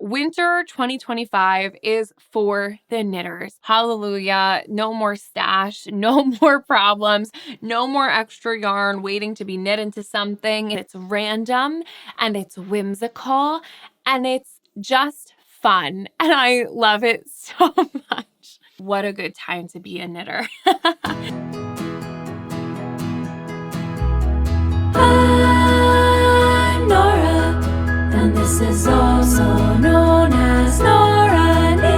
winter 2025 is for the knitters. Hallelujah. No more stash, no more problems, no more extra yarn waiting to be knit into something. It's random and it's whimsical and it's just fun. And I love it so much. What a good time to be a knitter. I'm Nora, and this is also known as Nora Knits.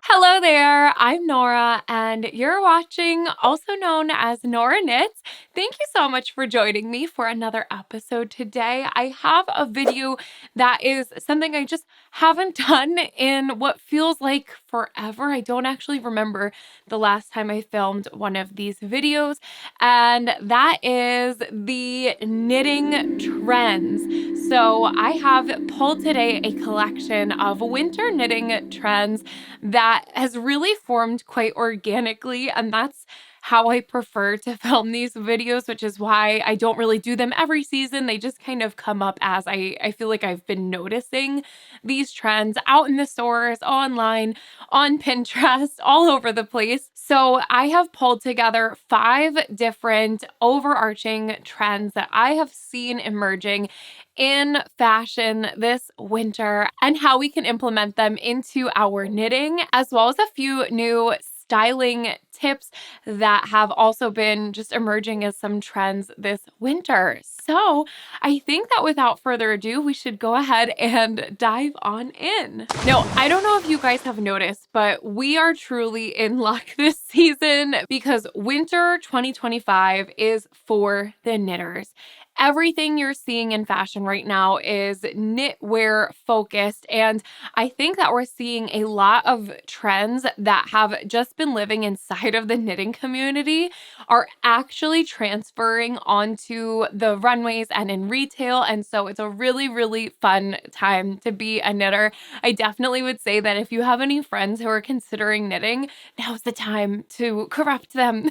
Hello there, I'm Nora, and you're watching, also known as Nora Knits. Thank you so much for joining me for another episode today. I have a video that is something I just haven't done in what feels like forever. I don't actually remember the last time I filmed one of these videos, and that is the knitting trends. So I have pulled today a collection of winter knitting trends that has really formed quite organically, and that's how I prefer to film these videos, which is why I don't really do them every season. They just kind of come up as I feel like I've been noticing these trends out in the stores, online, on Pinterest, all over the place. So I have pulled together 5 different overarching trends that I have seen emerging in fashion this winter and how we can implement them into our knitting, as well as a few new styling tips that have also been just emerging as some trends this winter. So I think that without further ado, we should go ahead and dive on in. Now, I don't know if you guys have noticed, but we are truly in luck this season because winter 2025 is for the knitters. Everything you're seeing in fashion right now is knitwear focused, and I think that we're seeing a lot of trends that have just been living inside of the knitting community are actually transferring onto the runways and in retail, and so it's a really, really fun time to be a knitter. I definitely would say that if you have any friends who are considering knitting, now's the time to corrupt them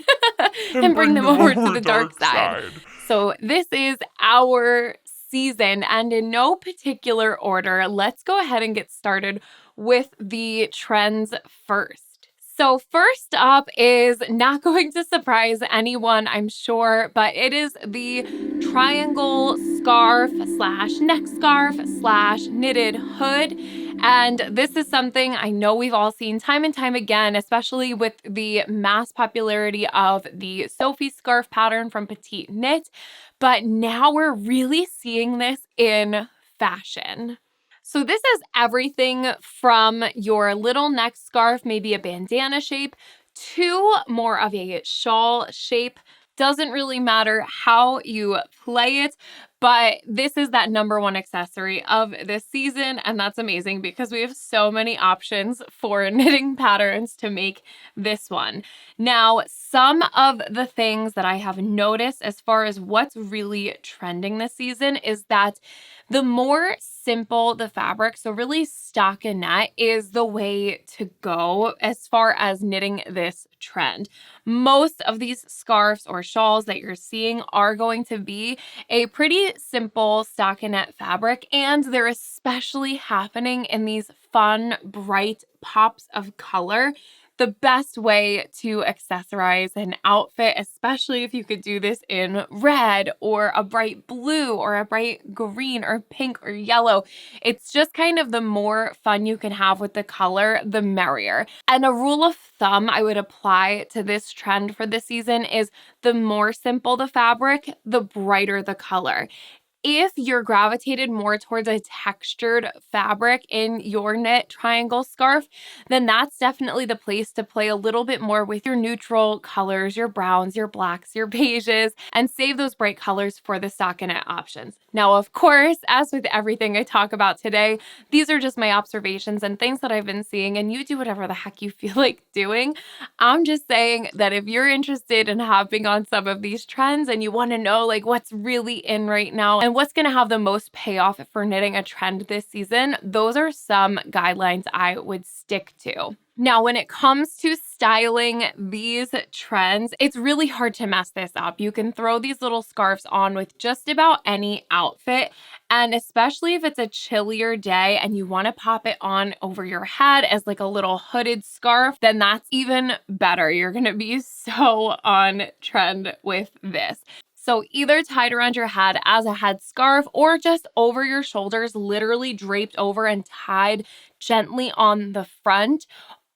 and bring them over to the dark side. So this is our season, and in no particular order, let's go ahead and get started with the trends first. So first up is not going to surprise anyone, I'm sure, but it is the triangle scarf slash neck scarf slash knitted hood. And this is something I know we've all seen time and time again, especially with the mass popularity of the Sophie scarf pattern from Petite Knit. But now we're really seeing this in fashion. So this is everything from your little neck scarf, maybe a bandana shape, to more of a shawl shape. Doesn't really matter how you play it, but this is that #1 accessory of this season, and that's amazing because we have so many options for knitting patterns to make this one. Now, some of the things that I have noticed as far as what's really trending this season is that the more simple the fabric, so really stockinette, is the way to go as far as knitting this trend. Most of these scarves or shawls that you're seeing are going to be a pretty simple stockinette fabric, and they're especially happening in these fun, bright pops of color. The best way to accessorize an outfit, especially if you could do this in red or a bright blue or a bright green or pink or yellow. It's just kind of the more fun you can have with the color, the merrier. And a rule of thumb I would apply to this trend for this season is the more simple the fabric, the brighter the color. If you're gravitated more towards a textured fabric in your knit triangle scarf, then that's definitely the place to play a little bit more with your neutral colors, your browns, your blacks, your beiges, and save those bright colors for the stockinette options. Now, of course, as with everything I talk about today, these are just my observations and things that I've been seeing, and you do whatever the heck you feel like doing. I'm just saying that if you're interested in hopping on some of these trends and you want to know like what's really in right now and what's going to have the most payoff for knitting a trend this season, those are some guidelines I would stick to. Now, when it comes to styling these trends, it's really hard to mess this up. You can throw these little scarves on with just about any outfit, and especially if it's a chillier day and you want to pop it on over your head as like a little hooded scarf, then that's even better. You're going to be so on trend with this. So either tied around your head as a headscarf or just over your shoulders, literally draped over and tied gently on the front.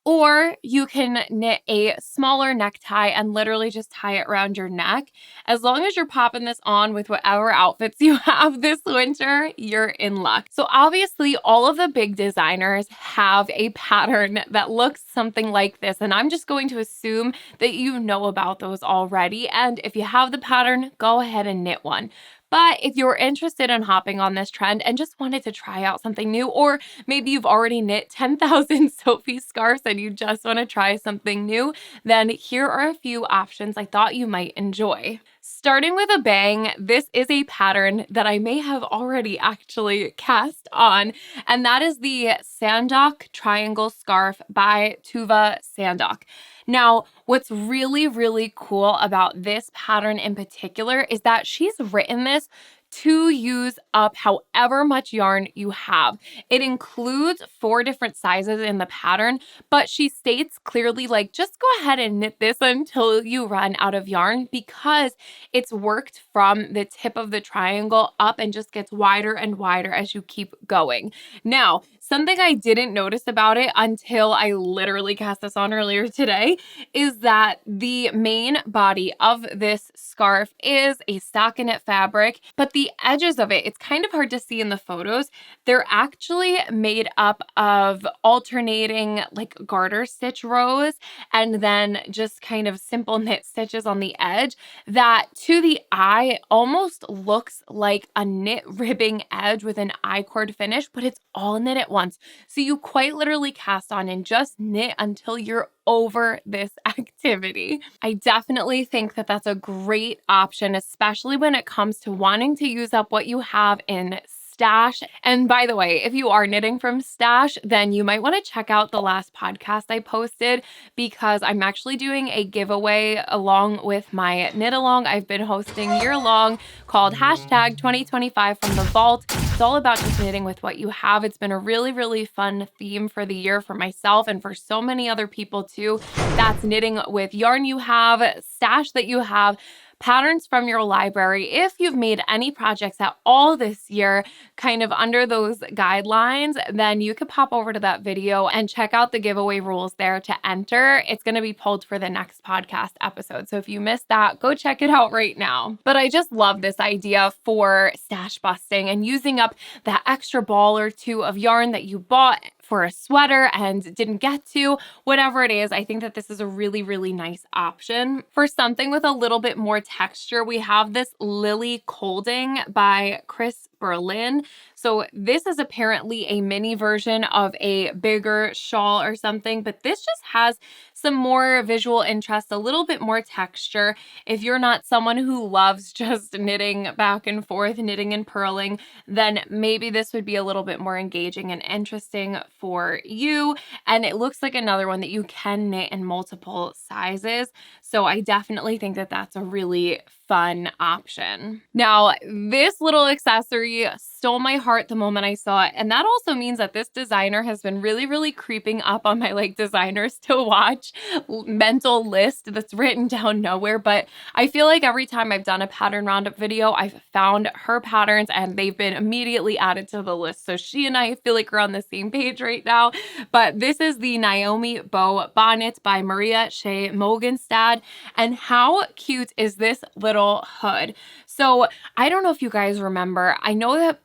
Or you can knit a smaller necktie and literally just tie it around your neck. As long as you're popping this on with whatever outfits you have this winter, you're in luck. So obviously all of the big designers have a pattern that looks something like this. And I'm just going to assume that you know about those already. And if you have the pattern, go ahead and knit one. But if you're interested in hopping on this trend and just wanted to try out something new, or maybe you've already knit 10,000 Sophie scarves and you just want to try something new, then here are a few options I thought you might enjoy. Starting with a bang, this is a pattern that I may have already actually cast on, and that is the Sandock Triangle Scarf by Tuva Sandock. Now, what's really, really cool about this pattern in particular is that she's written this to use up however much yarn you have. It includes 4 different sizes in the pattern, but she states clearly, like, just go ahead and knit this until you run out of yarn, because it's worked from the tip of the triangle up and just gets wider and wider as you keep going. Now, something I didn't notice about it until I literally cast this on earlier today is that the main body of this scarf is a stockinette fabric, but the edges of it, it's kind of hard to see in the photos. They're actually made up of alternating like garter stitch rows and then just kind of simple knit stitches on the edge that to the eye almost looks like a knit ribbing edge with an I-cord finish, but it's all knit at once. So you quite literally cast on and just knit until you're over this activity. I definitely think that that's a great option, especially when it comes to wanting to use up what you have in stash. And by the way, if you are knitting from stash, then you might want to check out the last podcast I posted, because I'm actually doing a giveaway along with my knit along I've been hosting year long called hashtag 2025 from the vault. It's all about just knitting with what you have. It's been a really, really fun theme for the year for myself and for so many other people too. That's knitting with yarn you have, stash that you have, patterns from your library. If you've made any projects at all this year, kind of under those guidelines, then you could pop over to that video and check out the giveaway rules there to enter. It's going to be pulled for the next podcast episode. So if you missed that, go check it out right now. But I just love this idea for stash busting and using up that extra ball or two of yarn that you bought for a sweater and didn't get to, whatever it is. I think that this is a really, really nice option. For something with a little bit more texture, we have this Lily Colding by Chris Berlin. So this is apparently a mini version of a bigger shawl or something, but this just has some more visual interest, a little bit more texture. If you're not someone who loves just knitting back and forth, knitting and purling, then maybe this would be a little bit more engaging and interesting for you. And it looks like another one that you can knit in multiple sizes. So I definitely think that that's a really fun option. Now, this little accessory stole my heart the moment I saw it. And that also means that this designer has been really, really creeping up on my like designers to watch mental list that's written down nowhere. But I feel like every time I've done a pattern roundup video, I've found her patterns and they've been immediately added to the list. So she and I feel like we're on the same page right now. But this is the Naomi Bow Bonnet by Maria Shea Mogenstad. And how cute is this little hood? So I don't know if you guys remember, I know that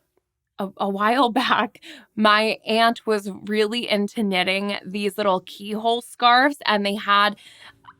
a while back, my aunt was really into knitting these little keyhole scarves, and they had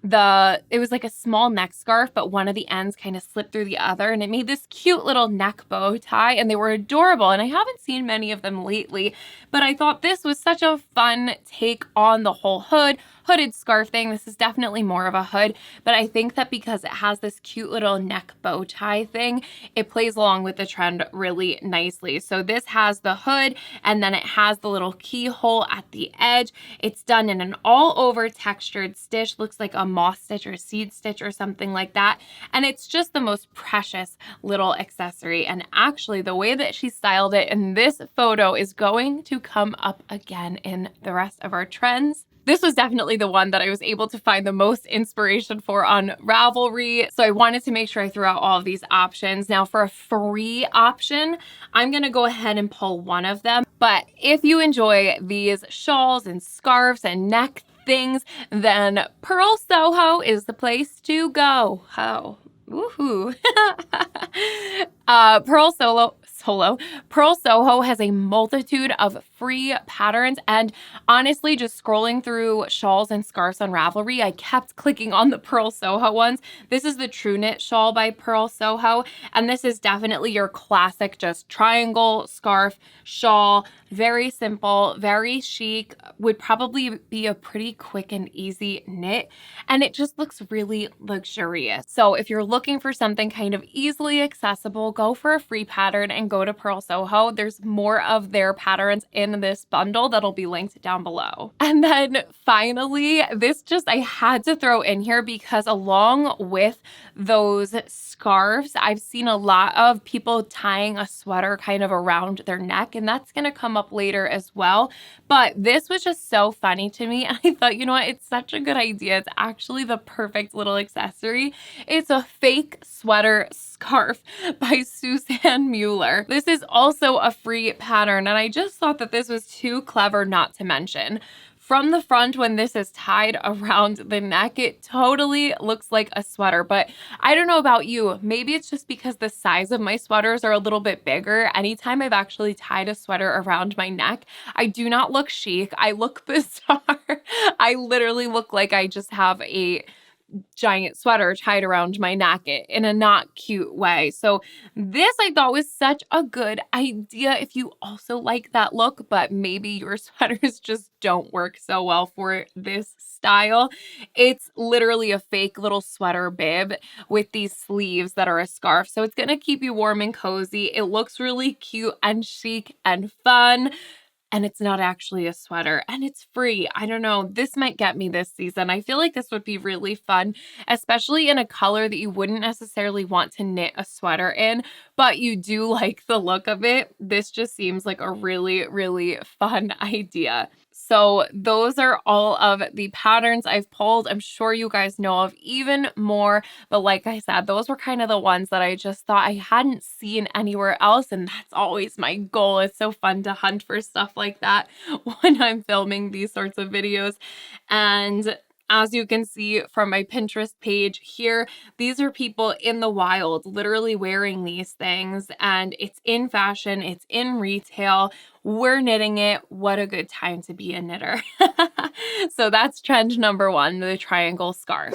it was like a small neck scarf, but one of the ends kind of slipped through the other, and it made this cute little neck bow tie, and they were adorable. And I haven't seen many of them lately, but I thought this was such a fun take on the whole hood. hooded scarf thing. This is definitely more of a hood, but I think that because it has this cute little neck bow tie thing, it plays along with the trend really nicely. So this has the hood, and then it has the little keyhole at the edge. It's done in an all over textured stitch, looks like a moss stitch or seed stitch or something like that. And it's just the most precious little accessory. And actually the way that she styled it in this photo is going to come up again in the rest of our trends. This was definitely the one that I was able to find the most inspiration for on Ravelry. So I wanted to make sure I threw out all of these options. Now for a free option, I'm gonna go ahead and pull one of them. But if you enjoy these shawls and scarves and neck things, then Pearl Soho is the place to go. Oh, woohoo. Pearl Soho has a multitude of free patterns, and honestly, just scrolling through shawls and scarves on Ravelry, I kept clicking on the Pearl Soho ones. This is the True Knit shawl by Pearl Soho, and this is definitely your classic just triangle scarf shawl. Very simple, very chic, would probably be a pretty quick and easy knit, and it just looks really luxurious. So if you're looking for something kind of easily accessible, go for a free pattern and go to Pearl Soho. There's more of their patterns in this bundle that'll be linked down below. And then finally, this just I had to throw in here because along with those scarves, I've seen a lot of people tying a sweater kind of around their neck, and that's gonna come up later as well. But this was just so funny to me, and I thought, you know what, it's such a good idea. It's actually the perfect little accessory. It's a fake sweater scarf by Suzanne Mueller. This is also a free pattern, and I just thought that this was too clever not to mention. From the front, when this is tied around the neck, it totally looks like a sweater, but I don't know about you. Maybe it's just because the size of my sweaters are a little bit bigger. Anytime I've actually tied a sweater around my neck, I do not look chic. I look bizarre. I literally look like I just have a giant sweater tied around my neck in a not cute way. So this I thought was such a good idea if you also like that look, but maybe your sweaters just don't work so well for this style. It's literally a fake little sweater bib with these sleeves that are a scarf. So it's gonna keep you warm and cozy. It looks really cute and chic and fun. And it's not actually a sweater, and it's free. I don't know. This might get me this season. I feel like this would be really fun, especially in a color that you wouldn't necessarily want to knit a sweater in, but you do like the look of it. This just seems like a really, really fun idea. So those are all of the patterns I've pulled. I'm sure you guys know of even more, but like I said, those were kind of the ones that I just thought I hadn't seen anywhere else, and that's always my goal. It's so fun to hunt for stuff like that when I'm filming these sorts of videos. And as you can see from my Pinterest page here, these are people in the wild literally wearing these things, and it's in fashion, it's in retail. We're knitting it. What a good time to be a knitter. So that's trend number one, the triangle scarf.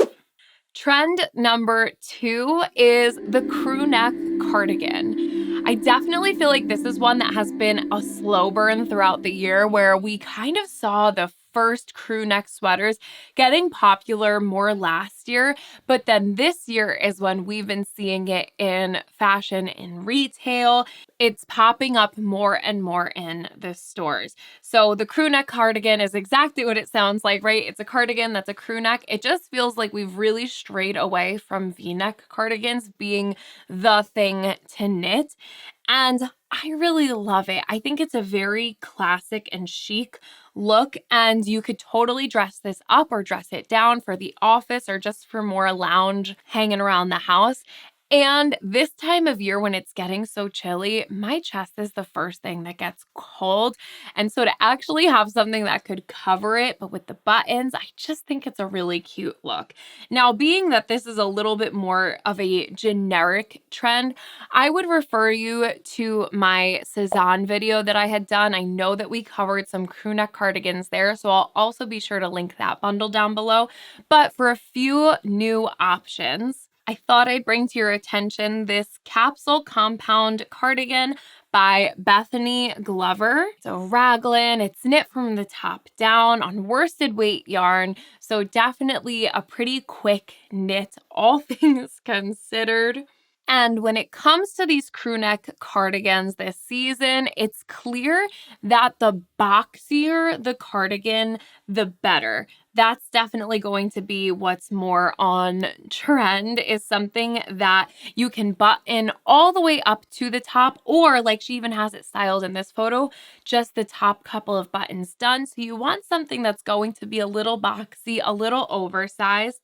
Trend number two is the crew neck cardigan. I definitely feel like this is one that has been a slow burn throughout the year, where we kind of saw the first crew neck sweaters getting popular more last year, but then this year is when we've been seeing it in fashion in retail. It's popping up more and more in the stores. So the crew neck cardigan is exactly what it sounds like, right? It's a cardigan that's a crew neck. It just feels like we've really strayed away from V-neck cardigans being the thing to knit. And I really love it. I think it's a very classic and chic look, and you could totally dress this up or dress it down for the office or just for more lounge hanging around the house. And this time of year when it's getting so chilly, my chest is the first thing that gets cold. And so to actually have something that could cover it, but with the buttons, I just think it's a really cute look. Now, being that this is a little bit more of a generic trend, I would refer you to my Cezanne video that I had done. I know that we covered some crew neck cardigans there, so I'll also be sure to link that bundle down below. But for a few new options, I thought I'd bring to your attention this capsule compound cardigan by Bethany Glover. So raglan, it's knit from the top down on worsted weight yarn. So definitely a pretty quick knit, all things considered. And when it comes to these crew neck cardigans this season, it's clear that the boxier the cardigan, the better. That's definitely going to be what's more on trend, is something that you can button all the way up to the top, or like she even has it styled in this photo, just the top couple of buttons done. So you want something that's going to be a little boxy, a little oversized.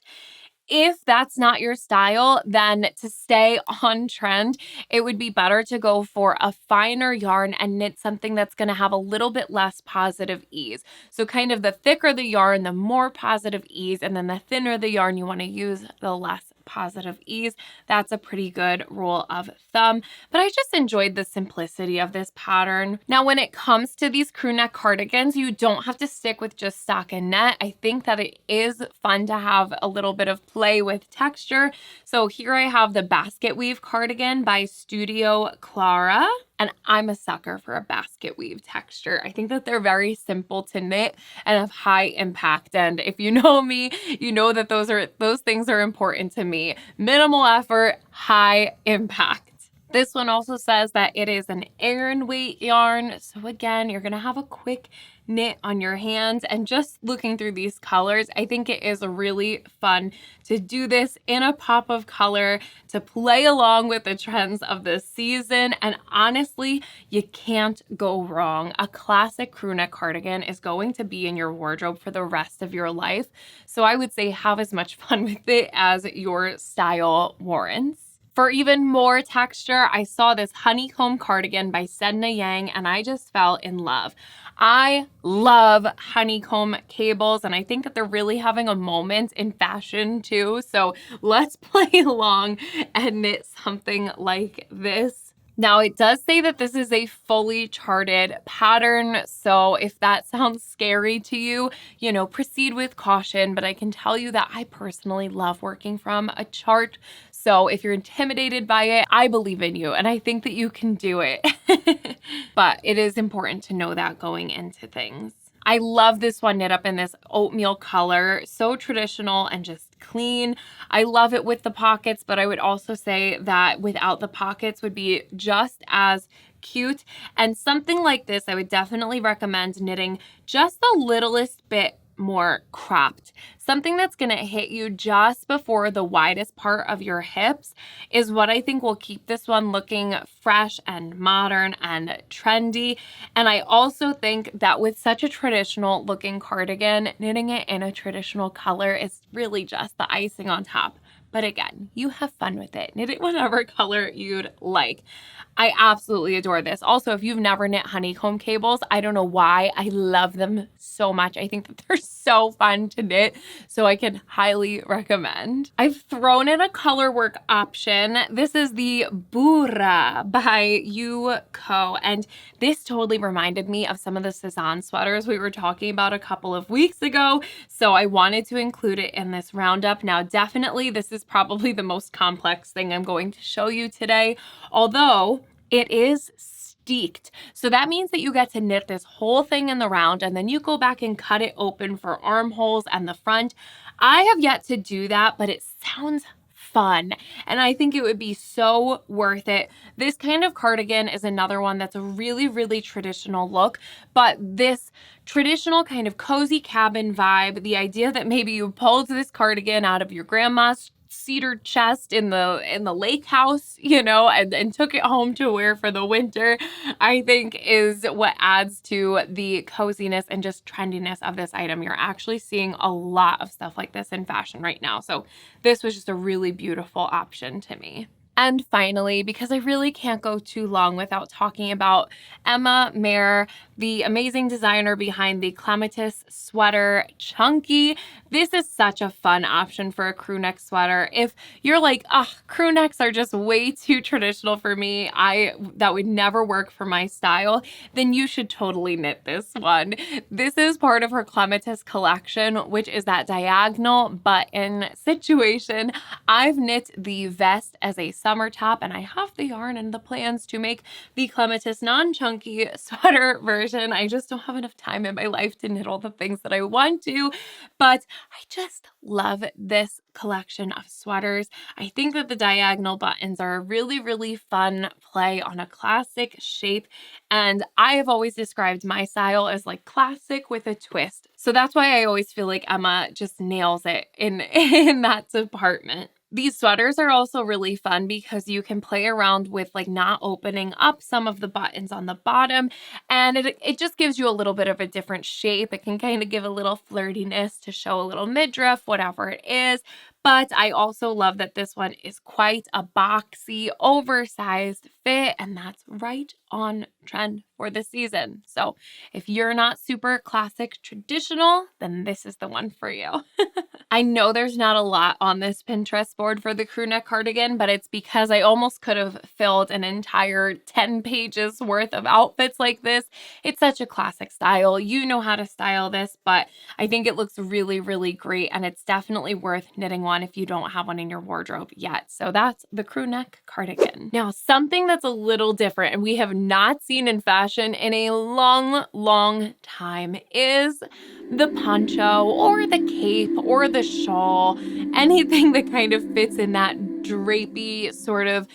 If that's not your style, then to stay on trend, it would be better to go for a finer yarn and knit something that's going to have a little bit less positive ease. So kind of the thicker the yarn, the more positive ease, and then the thinner the yarn you want to use, the less positive ease. That's a pretty good rule of thumb, but I just enjoyed the simplicity of this pattern. Now, when it comes to these crew neck cardigans, you don't have to stick with just stockinette. I think that it is fun to have a little bit of play with texture. So here I have the basket weave cardigan by Studio Clara. And I'm a sucker for a basket weave texture. I think that they're very simple to knit and have high impact. And if you know me, you know that those things are important to me. Minimal effort, high impact. This one also says that it is an Aran weight yarn. So again, you're gonna have a quick knit on your hands. And just looking through these colors, I think it is really fun to do this in a pop of color, to play along with the trends of the season. And honestly, you can't go wrong. A classic crew neck cardigan is going to be in your wardrobe for the rest of your life. So I would say have as much fun with it as your style warrants. For even more texture, I saw this honeycomb cardigan by Sedna Yang, and I just fell in love. I love honeycomb cables, and I think that they're really having a moment in fashion too. So let's play along and knit something like this. Now, it does say that this is a fully charted pattern, so if that sounds scary to you, proceed with caution, but I can tell you that I personally love working from a chart. So if you're intimidated by it, I believe in you, and I think that you can do it. But it is important to know that going into things. I love this one knit up in this oatmeal color, so traditional and just clean. I love it with the pockets, but I would also say that without the pockets would be just as cute. And something like this, I would definitely recommend knitting just the littlest bit more cropped. Something that's going to hit you just before the widest part of your hips is what I think will keep this one looking fresh and modern and trendy. And I also think that with such a traditional looking cardigan, knitting it in a traditional color is really just the icing on top. But again, you have fun with it. Knit it whatever color you'd like. I absolutely adore this. Also, if you've never knit honeycomb cables, I don't know why. I love them so much. I think that they're so fun to knit, so I can highly recommend. I've thrown in a color work option. This is the Bura by Yuko, and this totally reminded me of some of the Cezanne sweaters we were talking about a couple of weeks ago, so I wanted to include it in this roundup. Now, definitely, this is probably the most complex thing I'm going to show you today, although it is steeked. So that means that you get to knit this whole thing in the round, and then you go back and cut it open for armholes and the front. I have yet to do that, but it sounds fun, and I think it would be so worth it. This kind of cardigan is another one that's a really, really traditional look, but this traditional kind of cozy cabin vibe, the idea that maybe you pulled this cardigan out of your grandma's cedar chest in the lake house, and took it home to wear for the winter, I think is what adds to the coziness and just trendiness of this item. You're actually seeing a lot of stuff like this in fashion right now. So this was just a really beautiful option to me. And finally, because I really can't go too long without talking about Emma Mayer, the amazing designer behind the Clematis sweater Chunky. This is such a fun option for a crew neck sweater. If you're like, crew necks are just way too traditional for me, that would never work for my style, then you should totally knit this one. This is part of her Clematis collection, which is that diagonal button situation. I've knit the vest as a summer top, and I have the yarn and the plans to make the Clematis non-chunky sweater version. I just don't have enough time in my life to knit all the things that I want to, but I just love this collection of sweaters. I think that the diagonal buttons are a really, really fun play on a classic shape, and I have always described my style as like classic with a twist. So that's why I always feel like Emma just nails it in that department. These sweaters are also really fun because you can play around with like not opening up some of the buttons on the bottom, and it just gives you a little bit of a different shape. It can kind of give a little flirtiness to show a little midriff, whatever it is. But I also love that this one is quite a boxy, oversized fit, and that's right on trend for the season. So if you're not super classic traditional, then this is the one for you. I know there's not a lot on this Pinterest board for the crew neck cardigan, but it's because I almost could have filled an entire 10 pages worth of outfits like this. It's such a classic style. You know how to style this, but I think it looks really, really great, and it's definitely worth knitting one if you don't have one in your wardrobe yet. So that's the crew neck cardigan. Now, something that's a little different and we have not seen in fashion in a long, long time is the poncho or the cape or the shawl, anything that kind of fits in that drapey sort of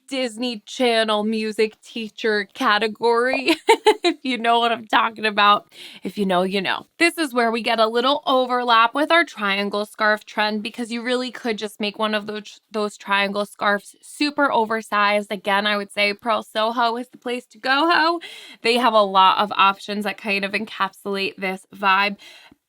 Disney Channel music teacher category. If you know what I'm talking about. If you know, you know. This is where we get a little overlap with our triangle scarf trend, because you really could just make one of those triangle scarves super oversized. Again, I would say Pearl Soho is the place to go. They have a lot of options that kind of encapsulate this vibe.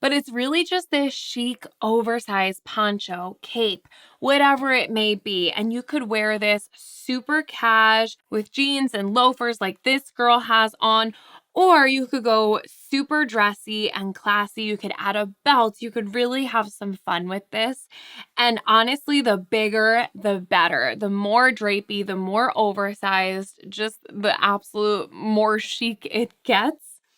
But it's really just this chic, oversized poncho, cape, whatever it may be. And you could wear this super cash with jeans and loafers like this girl has on, or you could go super dressy and classy. You could add a belt. You could really have some fun with this. And honestly, the bigger, the better. The more drapey, the more oversized, just the absolute more chic it gets.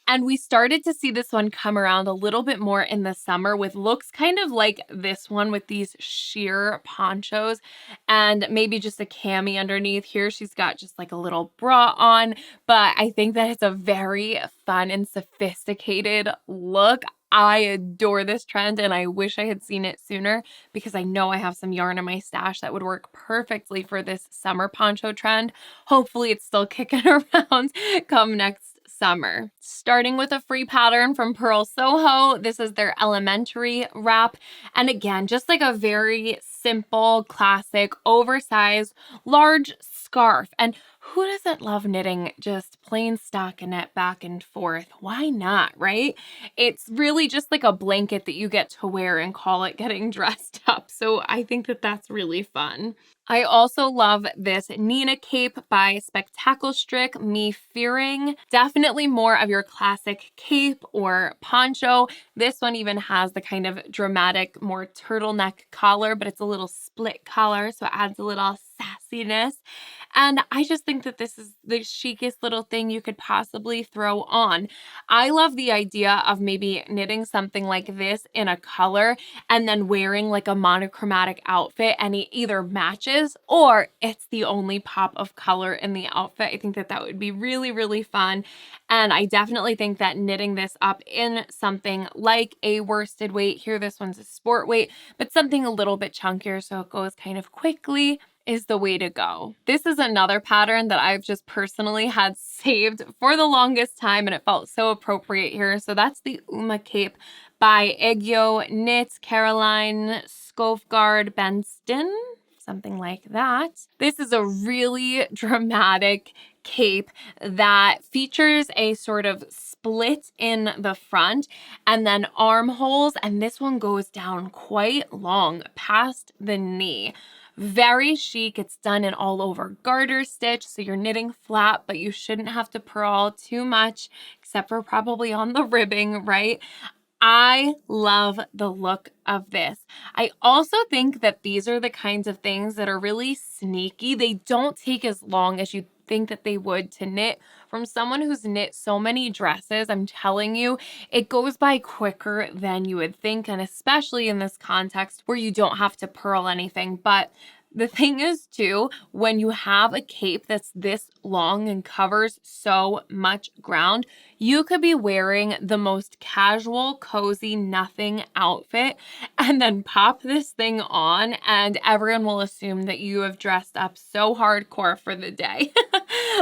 And we started to see this one come around a little bit more in the summer with looks kind of like this one with these sheer ponchos and maybe just a cami underneath. Here she's got just like a little bra on, but I think that it's a very fun and sophisticated look. I adore this trend, and I wish I had seen it sooner because I know I have some yarn in my stash that would work perfectly for this summer poncho trend. Hopefully it's still kicking around come next summer. Starting with a free pattern from Pearl Soho. This is their elementary wrap. And again, just like a very simple, classic, oversized, large scarf. And who doesn't love knitting just plain stockinette back and forth? Why not, right? It's really just like a blanket that you get to wear and call it getting dressed up. So I think that that's really fun. I also love this Nina cape by Spectacle Strick, Me Fearing. Definitely more of your classic cape or poncho. This one even has the kind of dramatic, more turtleneck collar, but it's a little split collar, so it adds a little sassiness. And I just think that this is the chicest little thing you could possibly throw on. I love the idea of maybe knitting something like this in a color and then wearing like a monochromatic outfit, and it either matches or it's the only pop of color in the outfit. I think that that would be really, really fun. And I definitely think that knitting this up in something like a worsted weight, here this one's a sport weight, but something a little bit chunkier so it goes kind of quickly, is the way to go. This is another pattern that I've just personally had saved for the longest time, and it felt so appropriate here. So that's the Uma cape by Eggio Knits, Caroline Skofgard Benston, something like that. This is a really dramatic cape that features a sort of split in the front and then armholes, and this one goes down quite long past the knee. Very chic. It's done in all over garter stitch, so you're knitting flat, but you shouldn't have to purl too much, except for probably on the ribbing, right? I love the look of this. I also think that these are the kinds of things that are really sneaky. They don't take as long as you think that they would to knit. From someone who's knit so many dresses, I'm telling you, it goes by quicker than you would think, and especially in this context where you don't have to purl anything. But the thing is, too, when you have a cape that's this long and covers so much ground, you could be wearing the most casual, cozy, nothing outfit and then pop this thing on, and everyone will assume that you have dressed up so hardcore for the day.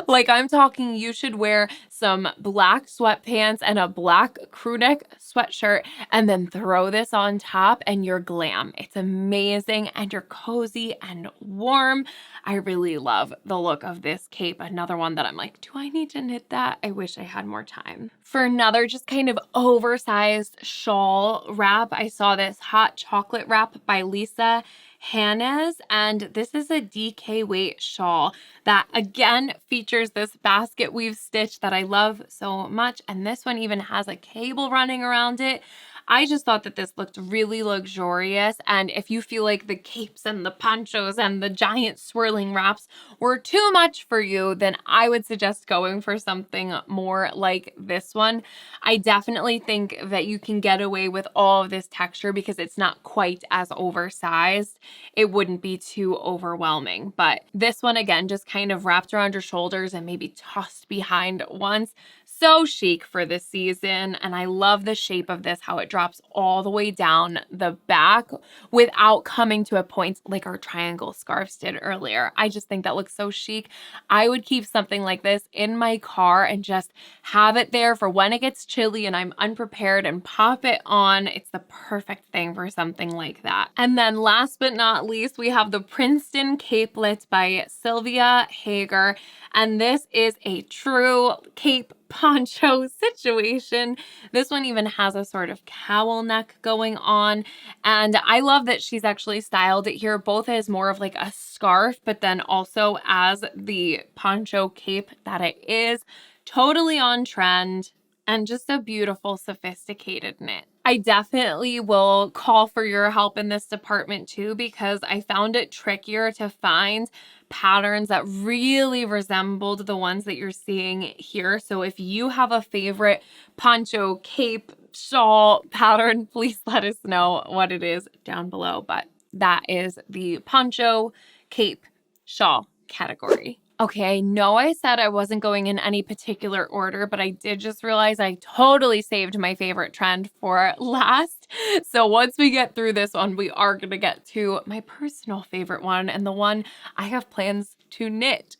Like, I'm talking, you should wear some black sweatpants and a black crew neck sweatshirt and then throw this on top and you're glam. It's amazing and you're cozy and warm. I really love the look of this cape. Another one that I'm like, do I need to knit that? I wish I had more time. For another just kind of oversized shawl wrap, I saw this hot chocolate wrap by Lisa Hannes, and this is a DK weight shawl that again features this basket weave stitch that I love so much, and this one even has a cable running around it. I just thought that this looked really luxurious, and if you feel like the capes and the ponchos and the giant swirling wraps were too much for you, then I would suggest going for something more like this one. I definitely think that you can get away with all of this texture because it's not quite as oversized. It wouldn't be too overwhelming, but this one again just kind of wrapped around your shoulders and maybe tossed behind once. So chic for this season, and I love the shape of this, how it drops all the way down the back without coming to a point like our triangle scarves did earlier. I just think that looks so chic. I would keep something like this in my car and just have it there for when it gets chilly and I'm unprepared and pop it on. It's the perfect thing for something like that. And then last but not least, we have the Princeton Capelet by Sylvia Hager. And this is a true cape poncho situation. This one even has a sort of cowl neck going on. And I love that she's actually styled it here both as more of like a scarf, but then also as the poncho cape that it is. Totally on trend and just a beautiful, sophisticated knit. I definitely will call for your help in this department too, because I found it trickier to find patterns that really resembled the ones that you're seeing here. So if you have a favorite poncho, cape, shawl pattern, please let us know what it is down below. But that is the poncho, cape, shawl category. Okay, I know I said I wasn't going in any particular order, but I did just realize I totally saved my favorite trend for last. So once we get through this one, we are going to get to my personal favorite one and the one I have plans to knit.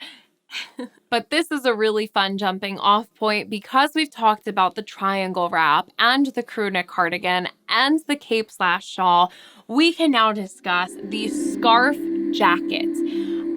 But this is a really fun jumping off point because we've talked about the triangle wrap and the crew neck cardigan and the cape slash shawl. We can now discuss the scarf jacket.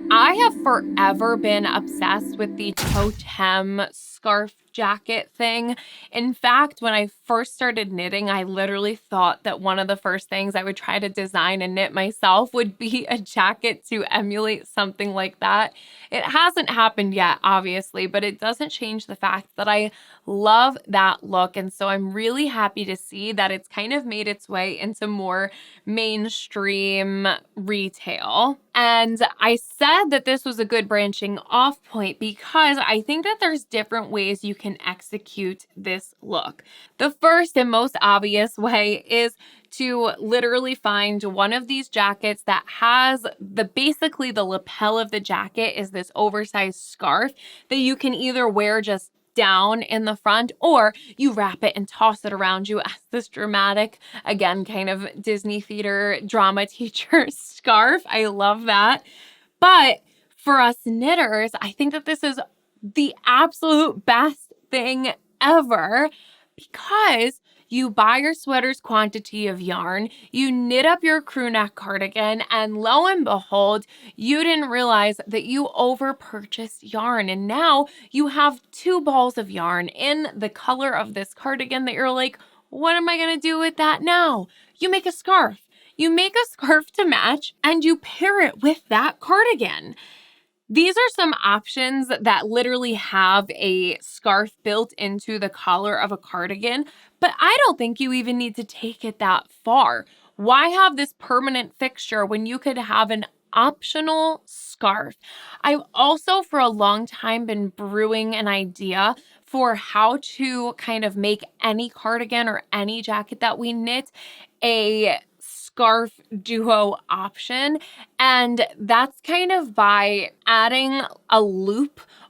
I have forever been obsessed with the totem scarf jacket thing. In fact, when I first started knitting, I literally thought that one of the first things I would try to design and knit myself would be a jacket to emulate something like that. It hasn't happened yet, obviously, but it doesn't change the fact that I love that look. And so I'm really happy to see that it's kind of made its way into more mainstream retail. And I said that this was a good branching off point because I think that there's different ways you can execute this look. The first and most obvious way is to literally find one of these jackets that has basically the lapel of the jacket is this oversized scarf that you can either wear just down in the front, or you wrap it and toss it around you as this dramatic, again, kind of Disney theater drama teacher scarf. I love that. But for us knitters, I think that this is the absolute best thing ever because you buy your sweater's quantity of yarn, you knit up your crew neck cardigan, and lo and behold, you didn't realize that you over purchased yarn. And now you have 2 balls of yarn in the color of this cardigan that you're like, what am I going to do with that now? You make a scarf. you make a scarf to match and you pair it with that cardigan. These are some options that literally have a scarf built into the collar of a cardigan, but I don't think you even need to take it that far. Why have this permanent fixture when you could have an optional scarf? I've also for a long time been brewing an idea for how to kind of make any cardigan or any jacket that we knit a scarf duo option. And that's kind of by adding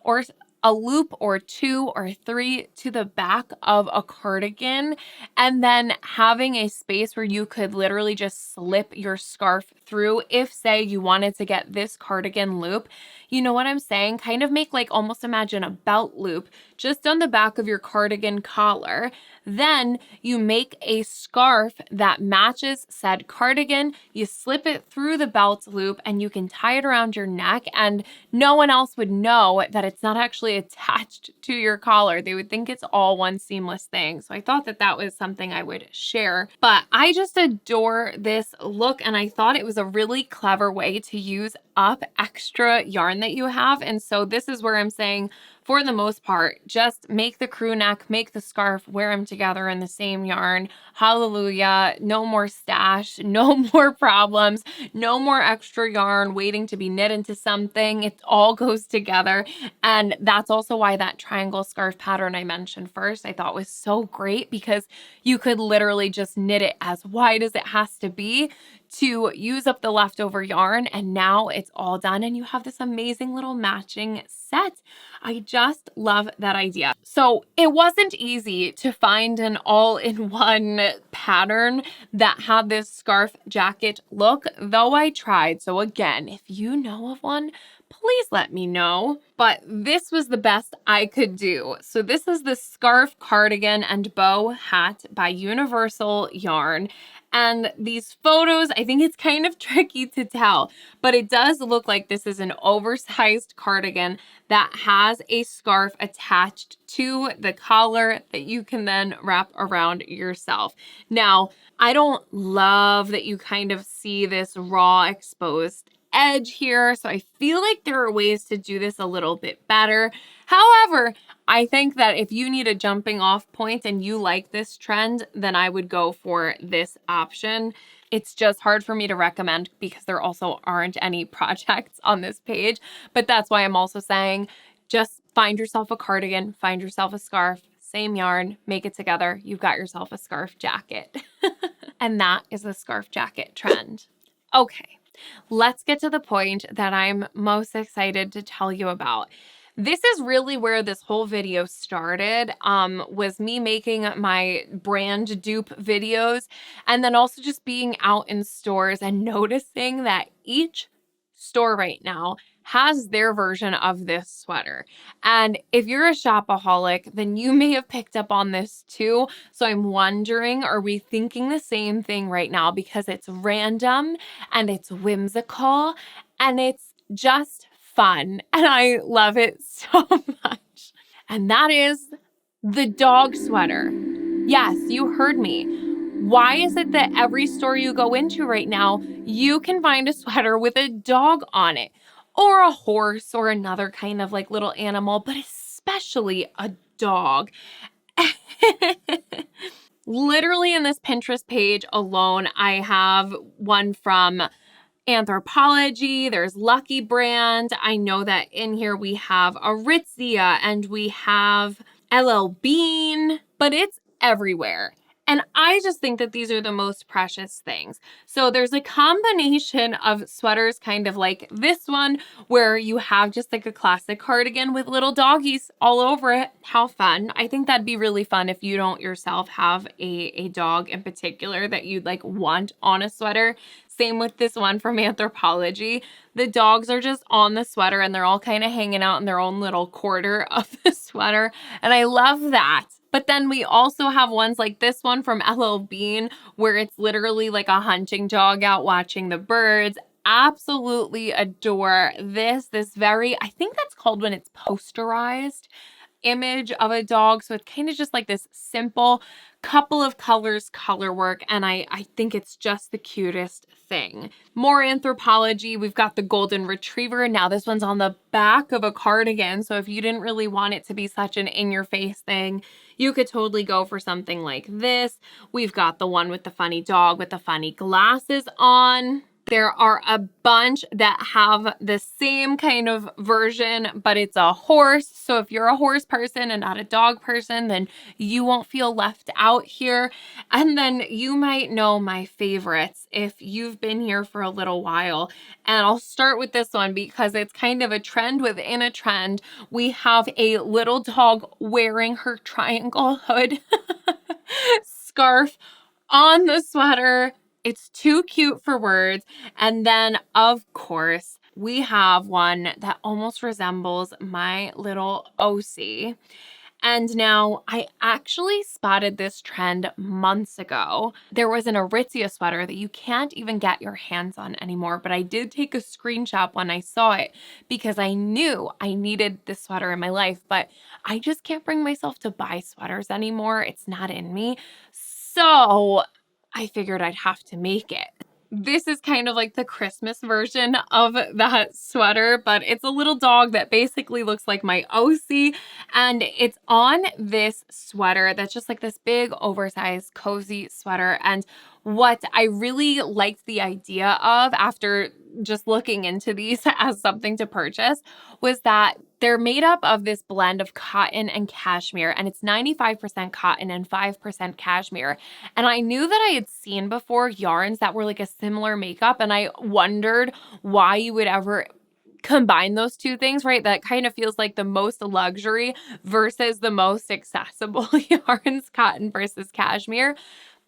or a loop or 2 or 3 to the back of a cardigan, and then having a space where you could literally just slip your scarf through if, say, you wanted to get this cardigan loop. You know what I'm saying? Kind of make like almost imagine a belt loop just on the back of your cardigan collar. Then you make a scarf that matches said cardigan. You slip it through the belt loop and you can tie it around your neck, and no one else would know that it's not actually attached to your collar. They would think it's all one seamless thing. So I thought that that was something I would share. But I just adore this look, and I thought it was a really clever way to use up extra yarn that you have. And so this is where I'm saying, for the most part, just make the crew neck, make the scarf, wear them together in the same yarn. Hallelujah. No more stash, no more problems, no more extra yarn waiting to be knit into something. It all goes together. And that's also why that triangle scarf pattern I mentioned first, I thought was so great, because you could literally just knit it as wide as it has to be to use up the leftover yarn, and now it's all done and you have this amazing little matching set. I just love that idea. So it wasn't easy to find an all-in-one pattern that had this scarf jacket look, though I tried. So again, if you know of one, please let me know. But this was the best I could do. So this is the scarf, cardigan, and bow hat by Universal Yarn. And these photos, I think it's kind of tricky to tell, but it does look like this is an oversized cardigan that has a scarf attached to the collar that you can then wrap around yourself. Now, I don't love that you kind of see this raw exposed edge here, so I feel like there are ways to do this a little bit better. However, I think that if you need a jumping off point and you like this trend, then I would go for this option. It's just hard for me to recommend because there also aren't any projects on this page, but that's why I'm also saying just find yourself a cardigan, find yourself a scarf, same yarn, make it together. You've got yourself a scarf jacket. And that is the scarf jacket trend. Okay, let's get to the point that I'm most excited to tell you about. This is really where this whole video started, was me making my brand dupe videos, and then also just being out in stores and noticing that each store right now has their version of this sweater. And if you're a shopaholic, then you may have picked up on this too. So I'm wondering, are we thinking the same thing right now? Because it's random and it's whimsical and it's just fun. And I love it so much. And that is the dog sweater. Yes, you heard me. Why is it that every store you go into right now, you can find a sweater with a dog on it, or a horse, or another kind of like little animal, but especially a dog? Literally in this Pinterest page alone, I have one from Anthropologie, there's Lucky Brand. I know that in here we have Aritzia and we have LL Bean, but it's everywhere. And I just think that these are the most precious things. So there's a combination of sweaters, kind of like this one, where you have just like a classic cardigan with little doggies all over it. How fun. I think that'd be really fun if you don't yourself have a dog in particular that you'd like want on a sweater. Same with this one from Anthropologie. The dogs are just on the sweater and they're all kind of hanging out in their own little quarter of the sweater. And I love that. But then we also have ones like this one from LL Bean, where it's literally like a hunting dog out watching the birds. Absolutely adore this very, I think that's called when it's posterized. image of a dog. So it's kind of just like this simple couple of colors color work, and I think it's just the cutest thing. More anthropology, we've got the golden retriever. Now this one's on the back of a cardigan, so if you didn't really want it to be such an in-your-face thing, you could totally go for something like this. We've got the one with the funny dog with the funny glasses on. There are a bunch that have the same kind of version, but it's a horse. So if you're a horse person and not a dog person, then you won't feel left out here. And then you might know my favorites if you've been here for a little while. And I'll start with this one because it's kind of a trend within a trend. We have a little dog wearing her triangle hood scarf on the sweater. It's too cute for words. And then, of course, we have one that almost resembles my little OC. And now I actually spotted this trend months ago. There was an Aritzia sweater that you can't even get your hands on anymore, but I did take a screenshot when I saw it because I knew I needed this sweater in my life, but I just can't bring myself to buy sweaters anymore. It's not in me. So I figured I'd have to make it. This is kind of like the Christmas version of that sweater, but it's a little dog that basically looks like my OC, and it's on this sweater that's just like this big oversized cozy sweater. And what I really liked the idea of after just looking into these as something to purchase was that they're made up of this blend of cotton and cashmere, and it's 95% cotton and 5% cashmere. And I knew that I had seen before yarns that were like a similar makeup, and I wondered why you would ever combine those two things, right? That kind of feels like the most luxury versus the most accessible yarns, cotton versus cashmere.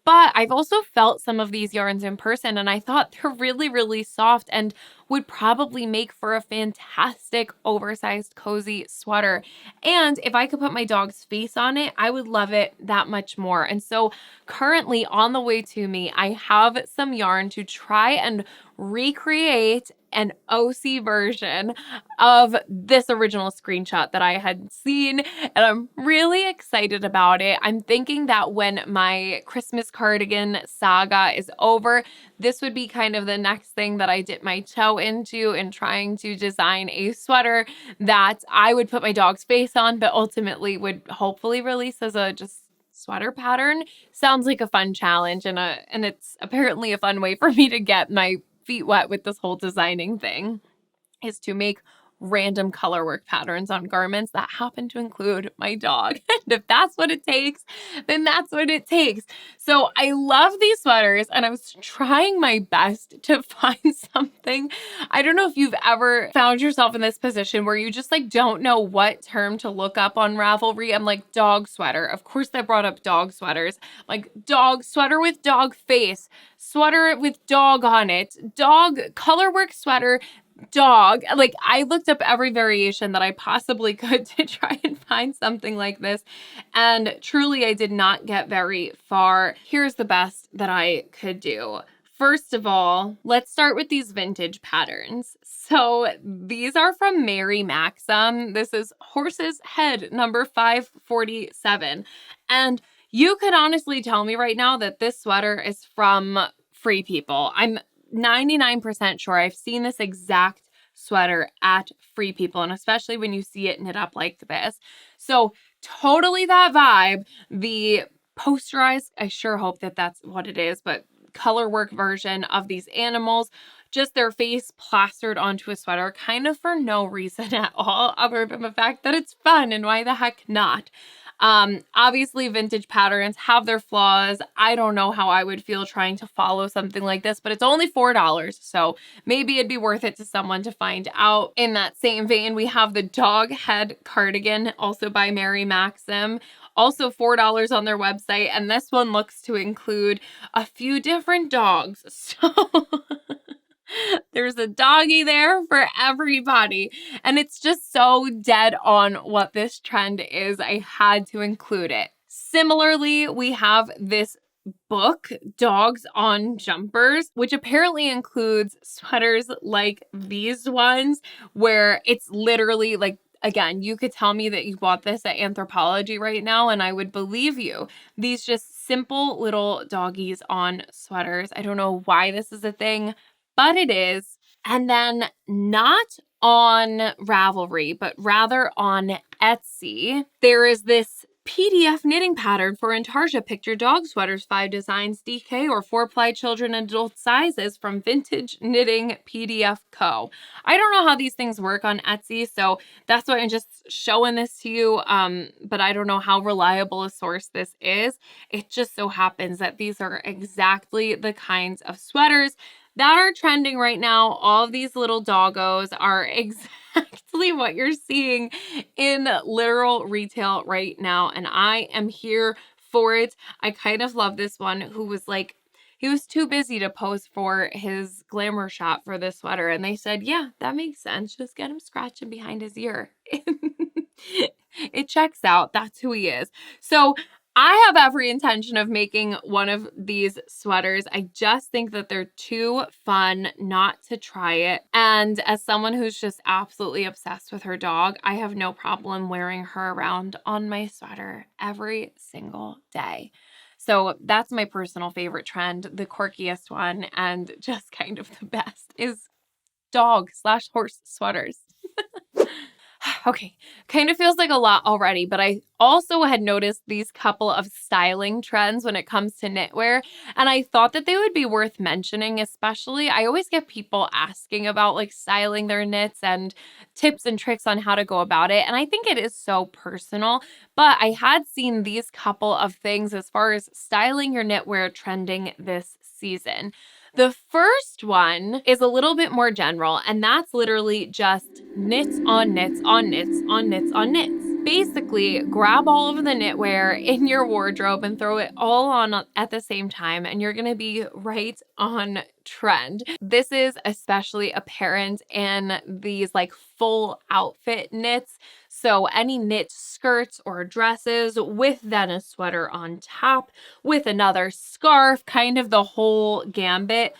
But I've also felt some of these yarns in person, and I thought they're really, really soft and would probably make for a fantastic oversized cozy sweater. And if I could put my dog's face on it, I would love it that much more. And so currently on the way to me, I have some yarn to try and recreate an OC version of this original screenshot that I had seen, and I'm really excited about it. I'm thinking that when my Christmas cardigan saga is over, this would be kind of the next thing that I dip my toe into in trying to design a sweater that I would put my dog's face on, but ultimately would hopefully release as a just sweater pattern. Sounds like a fun challenge, and it's apparently a fun way for me to get my feet wet with this whole designing thing, is to make random color work patterns on garments that happen to include my dog. And if that's what it takes, then that's what it takes. So I love these sweaters, and I was trying my best to find something. I don't know if you've ever found yourself in this position where you just like don't know what term to look up on Ravelry. I'm like, dog sweater. Of course they brought up dog sweaters. Like dog sweater with dog face, sweater with dog on it, dog colorwork sweater, dog. Like I looked up every variation that I possibly could to try and find something like this. And truly, I did not get very far. Here's the best that I could do. First of all, let's start with these vintage patterns. So these are from Mary Maxim. This is Horse's Head number 547. And you could honestly tell me right now that this sweater is from Free People. I'm 99% sure I've seen this exact sweater at Free People, and especially when you see it knit up like this. So totally that vibe. The posterized, I sure hope that that's what it is, but color work version of these animals, just their face plastered onto a sweater, kind of for no reason at all, other than the fact that it's fun, and why the heck not? Obviously vintage patterns have their flaws. I don't know how I would feel trying to follow something like this, but it's only $4. So maybe it'd be worth it to someone to find out. In that same vein, we have the dog head cardigan, also by Mary Maxim. Also $4 on their website. And this one looks to include a few different dogs. So there's a doggy there for everybody. And it's just so dead on what this trend is. I had to include it. Similarly, we have this book, Dogs on Jumpers, which apparently includes sweaters like these ones, where it's literally like Again, you could tell me that you bought this at Anthropologie right now, and I would believe you. These just simple little doggies on sweaters. I don't know why this is a thing, but it is. And then not on Ravelry, but rather on Etsy, there is this PDF knitting pattern for Intarsia Picture Dog Sweaters, 5 designs, DK, or 4-ply children and adult sizes from Vintage Knitting PDF Co. I don't know how these things work on Etsy, so that's why I'm just showing this to you, but I don't know how reliable a source this is. It just so happens that these are exactly the kinds of sweaters that are trending right now. All of these little doggos are exactly what you're seeing in literal retail right now, and I am here for it. I kind of love this one who was like, he was too busy to pose for his glamour shot for this sweater, and they said, yeah, that makes sense. Just get him scratching behind his ear. It checks out. That's who he is. So I have every intention of making one of these sweaters. I just think that they're too fun not to try it. And as someone who's just absolutely obsessed with her dog, I have no problem wearing her around on my sweater every single day. So that's my personal favorite trend. The quirkiest one and just kind of the best is dog/horse sweaters. Okay, kind of feels like a lot already, but I also had noticed these couple of styling trends when it comes to knitwear, and I thought that they would be worth mentioning, especially I always get people asking about like styling their knits and tips and tricks on how to go about it, and I think it is so personal, but I had seen these couple of things as far as styling your knitwear trending this season. The first one is a little bit more general, and that's literally just knits on knits on knits on knits on knits. Basically, grab all of the knitwear in your wardrobe and throw it all on at the same time, and you're gonna be right on trend. This is especially apparent in these like full outfit knits. So any knit skirts or dresses with then a sweater on top, with another scarf, kind of the whole gambit.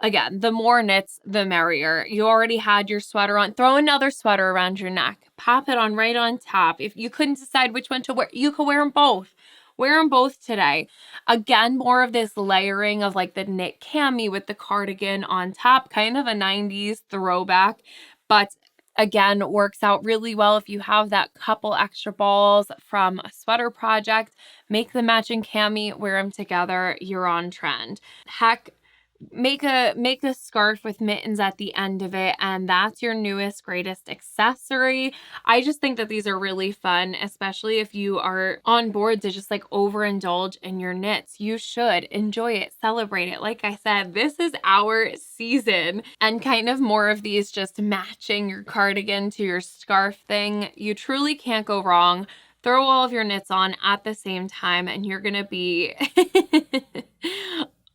Again, the more knits, the merrier. You already had your sweater on. Throw another sweater around your neck. Pop it on right on top. If you couldn't decide which one to wear, you could wear them both. Wear them both today. Again, more of this layering of like the knit cami with the cardigan on top, kind of a 90s throwback, but again, works out really well if you have that couple extra balls from a sweater project. Make the matching cami, wear them together, you're on trend. Heck, make a scarf with mittens at the end of it, and that's your newest greatest accessory. I just think that these are really fun, especially if you are on board to just like overindulge in your knits. You should enjoy it, celebrate it. Like I said, this is our season, and kind of more of these just matching your cardigan to your scarf thing. You truly can't go wrong. Throw all of your knits on at the same time, and you're gonna be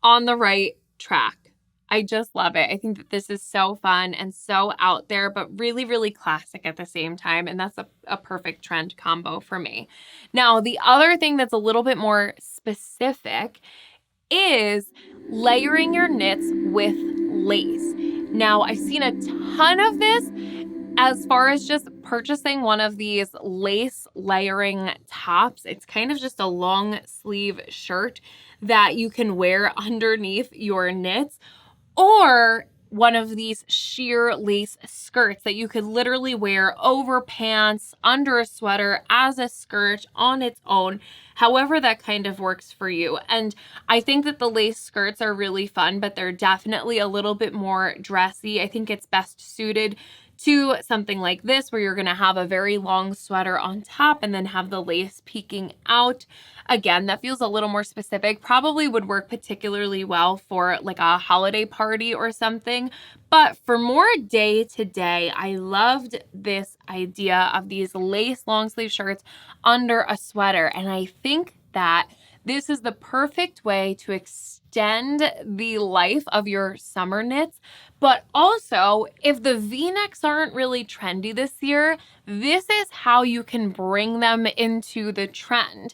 on the right track. I just love it. I think that this is so fun and so out there, but really, really classic at the same time. And that's a perfect trend combo for me. Now, the other thing that's a little bit more specific is layering your knits with lace. Now, I've seen a ton of this as far as just purchasing one of these lace layering tops. It's kind of just a long sleeve shirt that you can wear underneath your knits, or one of these sheer lace skirts that you could literally wear over pants, under a sweater, as a skirt on its own, however that kind of works for you. And I think that the lace skirts are really fun, but they're definitely a little bit more dressy. I think it's best suited to something like this, where you're going to have a very long sweater on top and then have the lace peeking out. Again, that feels a little more specific. Probably would work particularly well for like a holiday party or something. But for more day to day, I loved this idea of these lace long sleeve shirts under a sweater. And I think that this is the perfect way to extend the life of your summer knits. But also, if the V-necks aren't really trendy this year, this is how you can bring them into the trend.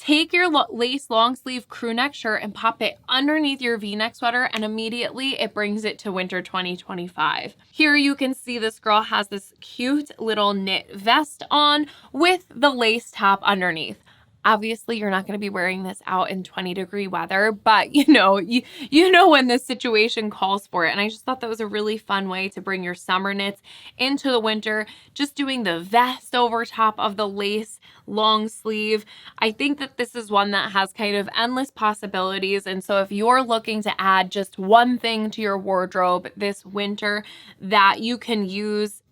take your lace long sleeve crew neck shirt and pop it underneath your V-neck sweater, and immediately it brings it to winter 2025. Here you can see this girl has this cute little knit vest on with the lace top underneath. Obviously, you're not going to be wearing this out in 20-degree weather, but you know when this situation calls for it. And I just thought that was a really fun way to bring your summer knits into the winter, just doing the vest over top of the lace long sleeve. I think that this is one that has kind of endless possibilities. And so if you're looking to add just one thing to your wardrobe this winter that you can use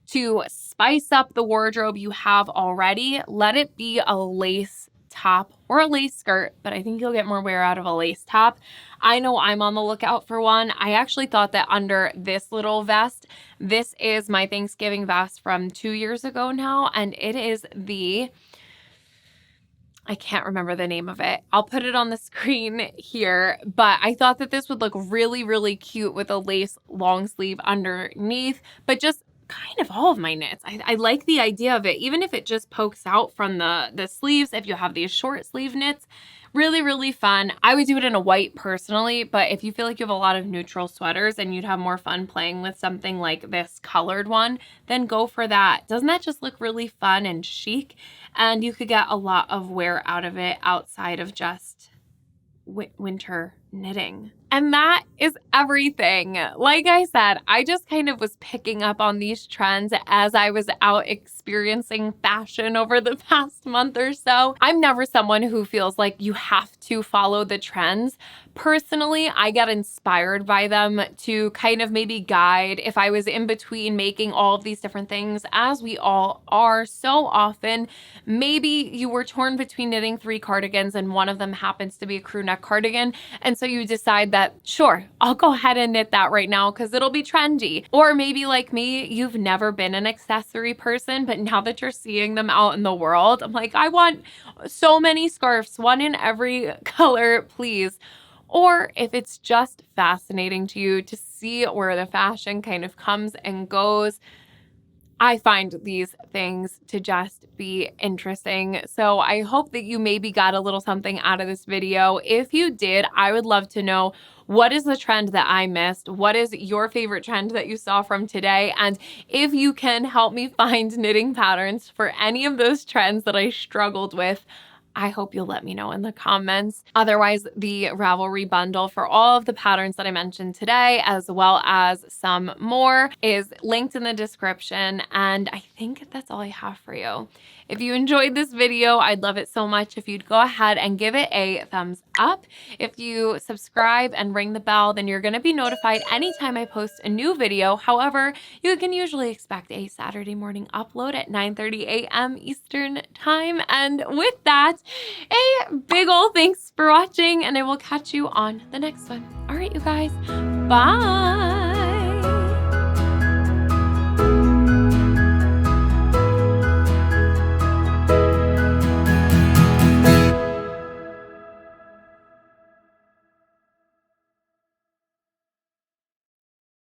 to spice up the wardrobe you have already, let it be a lace top or a lace skirt, but I think you'll get more wear out of a lace top. I know I'm on the lookout for one. I actually thought that under this little vest, this is my Thanksgiving vest from 2 years ago now, and it is I can't remember the name of it. I'll put it on the screen here, but I thought that this would look really, really cute with a lace long sleeve underneath, but just kind of all of my knits. I like the idea of it, even if it just pokes out from the sleeves, if you have these short sleeve knits. Really, really fun. I would do it in a white personally, but if you feel like you have a lot of neutral sweaters and you'd have more fun playing with something like this colored one, then go for that. Doesn't that just look really fun and chic? And you could get a lot of wear out of it outside of just winter knitting. And that is everything. Like I said, I just kind of was picking up on these trends as I was out experiencing fashion over the past month or so. I'm never someone who feels like you have to follow the trends. Personally, I get inspired by them to kind of maybe guide if I was in between making all of these different things, as we all are so often. Maybe you were torn between knitting 3 cardigans and one of them happens to be a crew neck cardigan, and so you decide that, sure, I'll go ahead and knit that right now because it'll be trendy. Or maybe like me, you've never been an accessory person, but now that you're seeing them out in the world, I'm like, I want so many scarves, one in every color, please. Or if it's just fascinating to you to see where the fashion kind of comes and goes, I find these things to just be interesting. So I hope that you maybe got a little something out of this video. If you did, I would love to know, what is the trend that I missed? What is your favorite trend that you saw from today? And if you can help me find knitting patterns for any of those trends that I struggled with, I hope you'll let me know in the comments. Otherwise, the Ravelry bundle for all of the patterns that I mentioned today, as well as some more, is linked in the description. And I think that's all I have for you. If you enjoyed this video, I'd love it so much if you'd go ahead and give it a thumbs up. If you subscribe and ring the bell, then you're going to be notified anytime I post a new video. However, you can usually expect a Saturday morning upload at 9:30 a.m. Eastern time. And with that, a big ol' thanks for watching, and I will catch you on the next one. All right, you guys, bye.